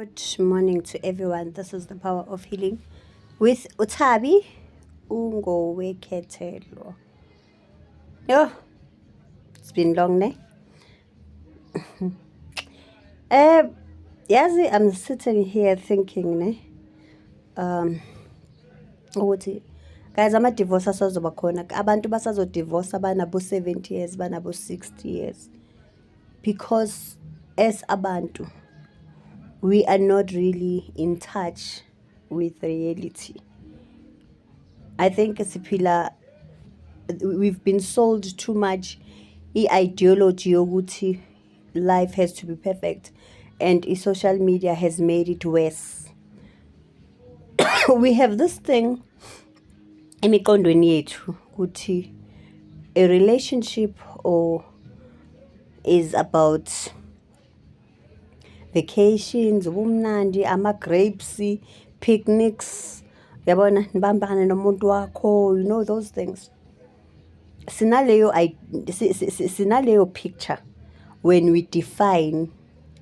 Good morning to everyone. This is the power of healing with Utabi Ungoweketelo. Yo, it's been long, ne? Yazi, I'm sitting here thinking, ne? Ukuthi guys ama-divorce asazoba khona abantu basazodivorce abanabo 70 years banabo 60 years because as abantu we are not really in touch with reality. I think we've been sold too much ideology yokuthi life has to be perfect, and social media has made it worse. We have this thing emiqondweni yethu ukuthi a relationship or is about vacations, ubumnandi, ama-grapes, picnics, yabona nibambane nomuntu wakho, you know those things. Sinaleyo picture when we define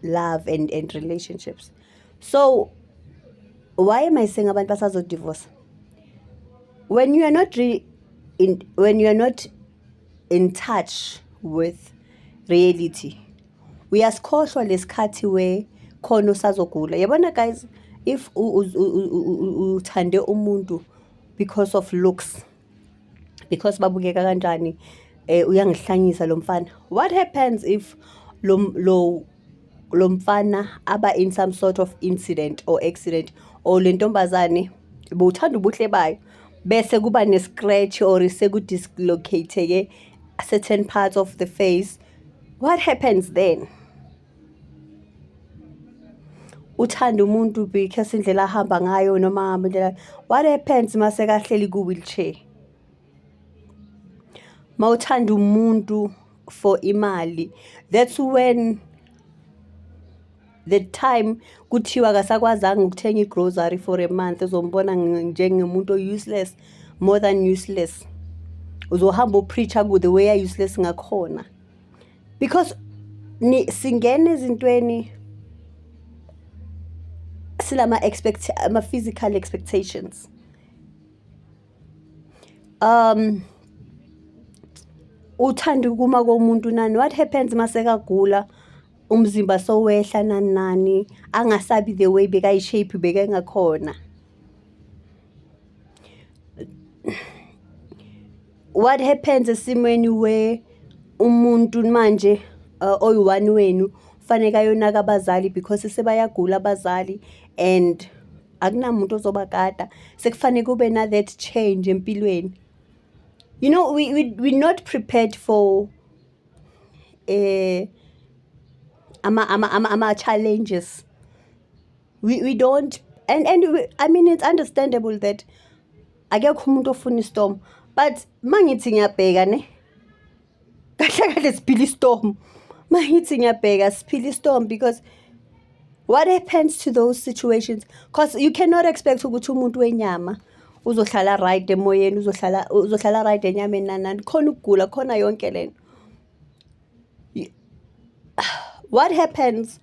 love and relationships. So why am I saying abantu basazodivorce? When you are not in touch with reality, uyasikhohlwa lesikhathi where khona usazogula. Yabona guys, if uthande umuntu because of looks, because babukeka kanjani, uyangihlanyisa lo mfana, what happens if lo mfana aba in some sort of incident or accident, or le ntombazane bowuthanda ubuhle bayo bese kuba ne-scratch or sekudislocated certain parts of the face? What happens then? Uthanda umuntu because indlela ahamba ngayo noma indlela, what happens mase kahleli ku-wheelchair? Mawuthanda umuntu for imali, that's when the time kuthiwa kasakwazanga ukuthenga i-grocery for a month, uzombona njengomuntu useless, more than useless. Uzohamba upreacher the way useless ngakhona, because singena ezintweni silama physical expectations. Uthanda ukuma komuntu nani, what happens masekagula umzimba sowehla nani angasabi the way bekayishape bekengakhona? What happens esimweni where umuntu manje oyi-one wenu fanele ayonaka abazali because sebayagula abazali and akunamuntu ozobakata, sekufanele kube na that change empilweni. You know, we're not prepared for ama challenges. We don't, and I mean, it's understandable that akekho umuntu ofuna istorm, but mangithi ngiyabheka ne kahle kahle siphila istorm. Mangithi ngiyabheka siphila istorm because what happens to those situations? Because you cannot expect ukuthi umuntu wenyama uzohlala right emoyeni, uzohlala right enyameni nani, khona ukugula, khona yonke lento. What happens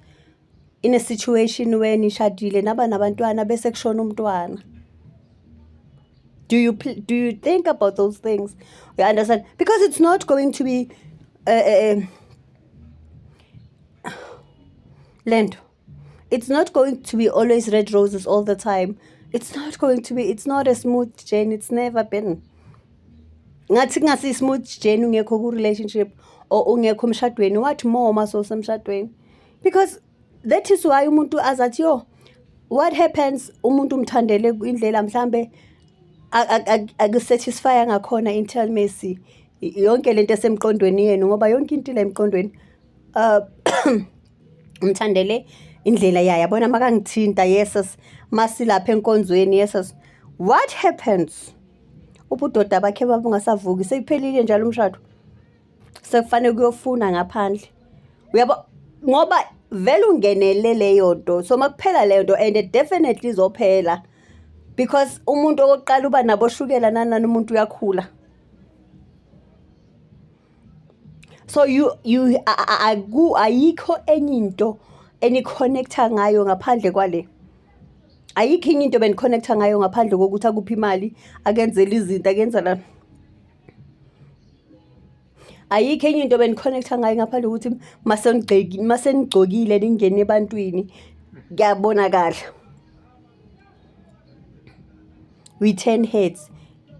in a situation where nishadile naba nabantwana bese kushona umntwana? Do you think about those things? You understand? Because it's not going to be lento. It's not going to be always red roses all the time. It's not a smooth journey. It's never been. Ngathi ngasi smooth journey ungekho ku relationship or ungekho emshadweni, what more maso semshadweni? Because that is why umuntu azathi yo, what happens umuntu umthandele indlela mhlambe akusatisfy ngakhona intimacy, yonke lento esemqondweni yenu, ngoba yonke into la emqondweni umthandele indlela yabona makangithinta yesus masilapha enkonzweni yesus. What happens ubudoda bakhe babungasavuki, seyiphelile njalo umshado, sekufanele kuyofuna ngaphandle, uyabo, ngoba vele ungenele leyo nto. So makuphela leyo nto, and definitely izophela because umuntu oqala uba nabo shukela nani umuntu uyakhula. So ayikho enye into eniconnecta ngayo ngaphandle kwale. Ayikho enye into beniconnecta ngayo ngaphandle kokuthi akuphi imali, akenzela izinto, akenzela. Ayikho enye into beniconnecta ngayo ngaphandle kokuthi masenigcokile ningene ebantwini kuyabonakala. We turn heads.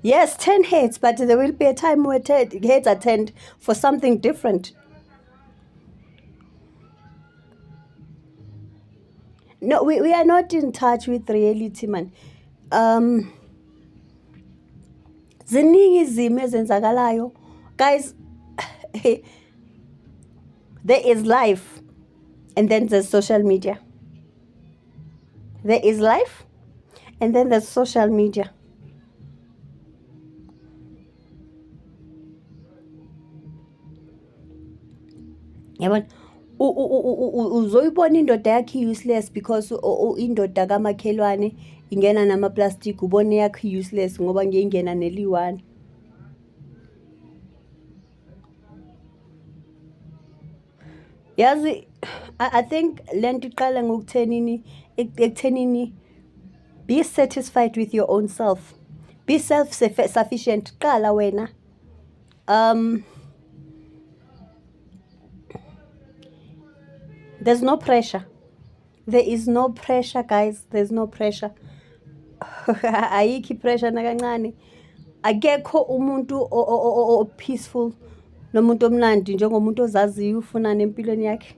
Yes, turn heads, but there will be a time where heads are turned for something different. No, we are not in touch with reality, man. Ziningi izimo ezenzakalayo. Guys, there is life and then there's social media. There is life and then there's social media. Yabona uzoyibona indoda yakhe useless because indoda kamakhelwane ingena nama-plastic, ubone yakhe useless ngoba ngiyingena neliwani. Yazi, I think lento iqala ngokuthenini be satisfied with your own self. Be self-sufficient. Qala wena. There's no pressure. There is no pressure, guys. There's no pressure. Ayikho pressure nakancane. Akekho umuntu peaceful nomuntu omnandi njengomuntu ozaziyo ufunana empilweni yakhe.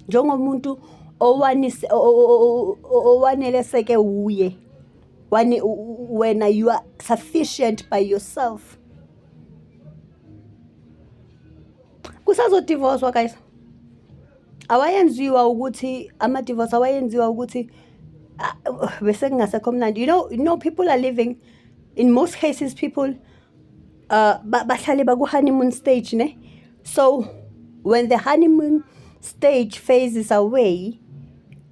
Njengomuntu owaneliseke uye. When you are sufficient by yourself. Kusazo divorce, guys. Awayenziwa ukuthi ama-divorce awayenziwa ukuthi bese kungasekho mnandi. You know people are living, in most cases people bahlale baku-honeymoon stage, ne? So when the honeymoon stage phases away,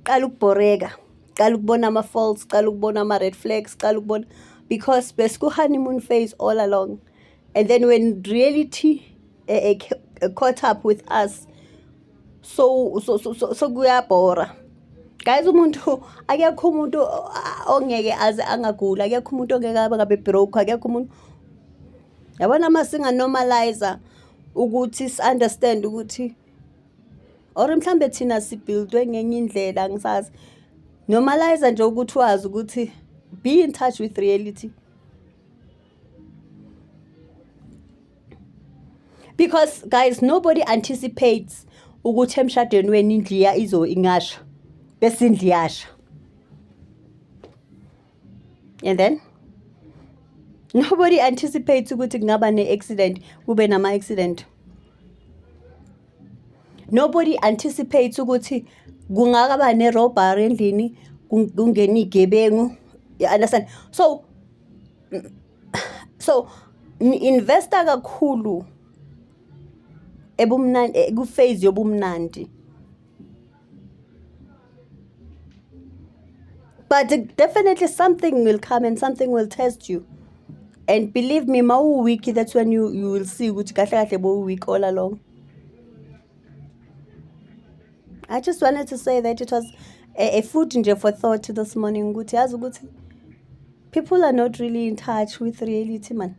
qala ukubhoreka, qala ukubona ama-faults, qala ukubona ama-red flags, qala ukubona, because besiku-honeymoon phase all along. And then when reality caught up with us, so kuyabhora. Guys, akekho umuntu ongeke aze angagula, akekho umuntu ongeke abe broke, akekho umuntu. Yabona masinga normalizer ukuthi understand ukuthi or mhlambe thina sibuildwe ngenye indlela angisazi. Normalizer nje ukuthi wazi ukuthi be in touch with reality. Because guys, nobody anticipates ukuthi emshadweni wenu indliya ingasha bese indli yasha. And then nobody anticipates ukuthi kungaba ne-accident, kube nama-accident. Nobody anticipates ukuthi kungaba ne-robbery endlini, kungena igebengu. You understand? So investa kakhulu ebumnandi, ku-phase yobumnandi. But definitely something will come and something will test you. And believe me, ma weak, that's when you will see ukuthi kahle kahle bo weak all along. I just wanted to say that it was a food nje for thought this morning. Ukuthi yazi ukuthi people are not really in touch with reality, man.